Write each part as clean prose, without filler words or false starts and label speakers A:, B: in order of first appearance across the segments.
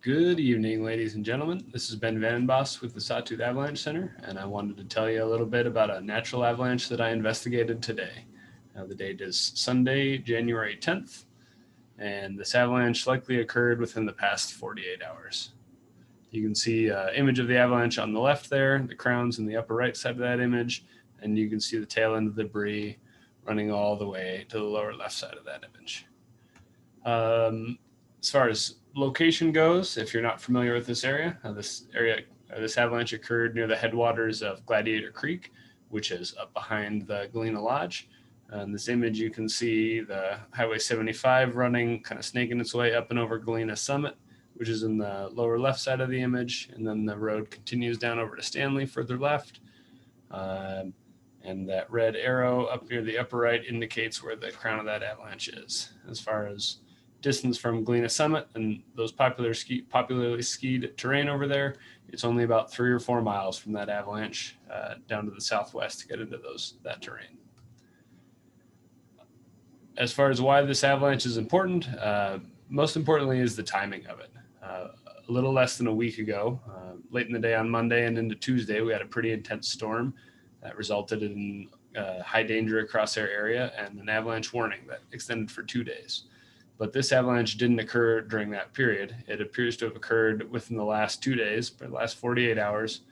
A: Good evening, ladies and gentlemen. This is Ben Vandenbos with the Sawtooth Avalanche Center, and I wanted to tell you a little bit about a natural avalanche that I investigated today. The date is Sunday, January 10th, and this avalanche likely occurred within the past 48 hours. You can see an image of the avalanche on the left there, the crown's in the upper right side of that image, and you can see the tail end of the debris running all the way to the lower left side of that image. As far as location goes, if you're not familiar with this avalanche occurred near the headwaters of Gladiator Creek, which is up behind the Galena Lodge. In this image, you can see the Highway 75 running, kind of snaking its way up and over Galena Summit, which is in the lower left side of the image. And then the road continues down over to Stanley, further left. And that red arrow up near the upper right indicates where the crown of that avalanche is. As far as distance from Galena Summit and those popularly skied terrain over there, it's only about 3 or 4 miles from that avalanche down to the southwest to get into that terrain. As far as why this avalanche is important, most importantly is the timing of it. A little less than a week ago, late in the day on Monday and into Tuesday, we had a pretty intense storm that resulted in high danger across our area and an avalanche warning that extended for 2 days. But this avalanche didn't occur during that period. It appears to have occurred within the last 2 days, the last 48 hours,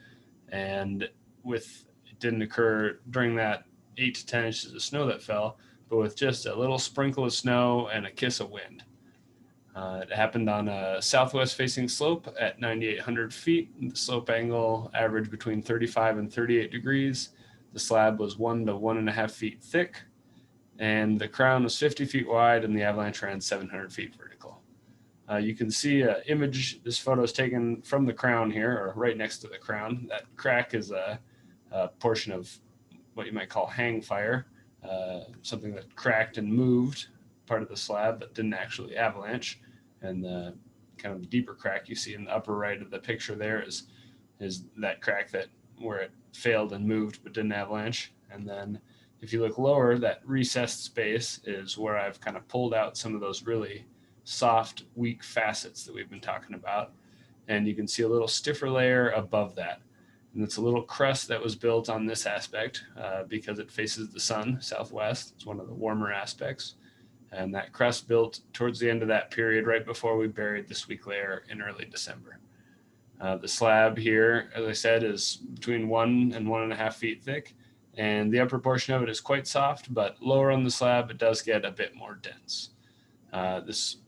A: and it didn't occur during that 8 to 10 inches of snow that fell, but with just a little sprinkle of snow and a kiss of wind. It happened on a southwest facing slope at 9,800 feet. The slope angle averaged between 35 and 38 degrees. The slab was 1 to 1.5 feet thick, and the crown was 50 feet wide, and the avalanche ran 700 feet vertical. You can see an image. This photo is taken from the crown here, or right next to the crown. That crack is a portion of what you might call hang fire, something that cracked and moved part of the slab but didn't actually avalanche. And the kind of deeper crack you see in the upper right of the picture there is that crack where it failed and moved but didn't avalanche. And then if you look lower, that recessed space is where I've kind of pulled out some of those really soft, weak facets that we've been talking about. And you can see a little stiffer layer above that. And it's a little crust that was built on this aspect because it faces the sun southwest. It's one of the warmer aspects. And that crust built towards the end of that period, right before we buried this weak layer in early December. The slab here, as I said, is between 1 and 1.5 feet thick. And the upper portion of it is quite soft, but lower on the slab, it does get a bit more dense.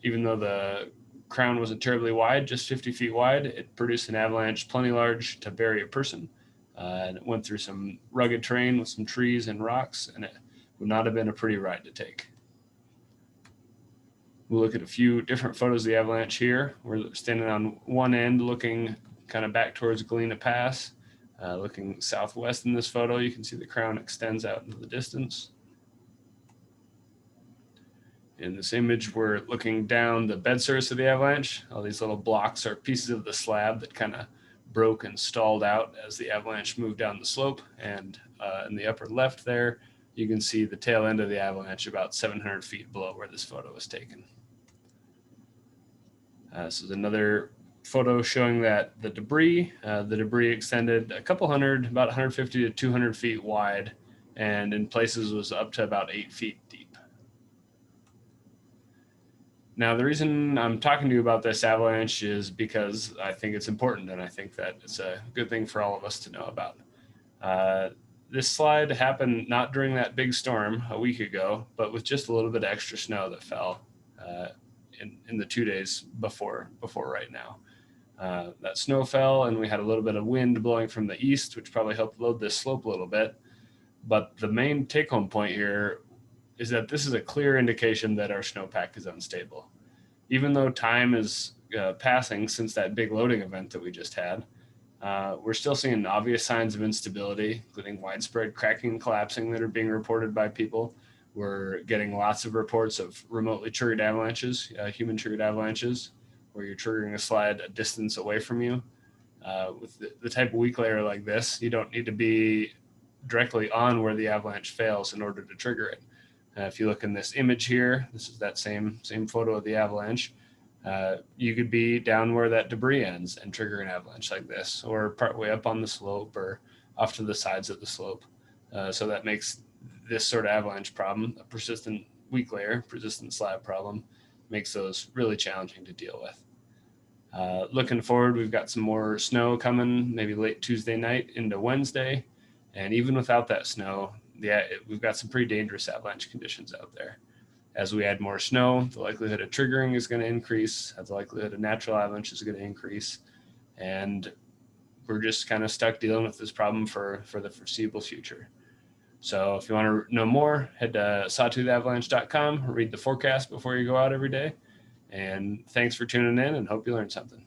A: Even though the crown wasn't terribly wide, just 50 feet wide, it produced an avalanche plenty large to bury a person. And it went through some rugged terrain with some trees and rocks, and it would not have been a pretty ride to take. We'll look at a few different photos of the avalanche here. We're standing on one end looking kind of back towards Galena Pass. Looking southwest in this photo, you can see the crown extends out into the distance. In this image, we're looking down the bed surface of the avalanche. All these little blocks are pieces of the slab that kind of broke and stalled out as the avalanche moved down the slope. And in the upper left there, you can see the tail end of the avalanche about 700 feet below where this photo was taken. This is another photo showing that the debris extended a couple hundred, about 150 to 200 feet wide, and in places was up to about 8 feet deep. Now, the reason I'm talking to you about this avalanche is because I think it's important, and I think that it's a good thing for all of us to know about. This slide happened not during that big storm a week ago, but with just a little bit of extra snow that fell in the 2 days before right now. That snow fell, and we had a little bit of wind blowing from the east, which probably helped load this slope a little bit. But the main take-home point here is that this is a clear indication that our snowpack is unstable. Even though time is passing since that big loading event that we just had, we're still seeing obvious signs of instability, including widespread cracking and collapsing that are being reported by people. We're getting lots of reports of remotely triggered avalanches, human-triggered avalanches, where you're triggering a slide a distance away from you. With the type of weak layer like this, you don't need to be directly on where the avalanche fails in order to trigger it. If you look in this image here, this is that same photo of the avalanche. You could be down where that debris ends and trigger an avalanche like this, or partway up on the slope or off to the sides of the slope. So that makes this sort of avalanche problem, a persistent weak layer, persistent slab problem, makes those really challenging to deal with. Looking forward, we've got some more snow coming, maybe late Tuesday night into Wednesday. And even without that snow, we've got some pretty dangerous avalanche conditions out there. As we add more snow, the likelihood of triggering is going to increase, the likelihood of natural avalanche is going to increase. And we're just kind of stuck dealing with this problem for the foreseeable future. So if you want to know more, head to sawtoothavalanche.com, read the forecast before you go out every day. And thanks for tuning in, and hope you learned something.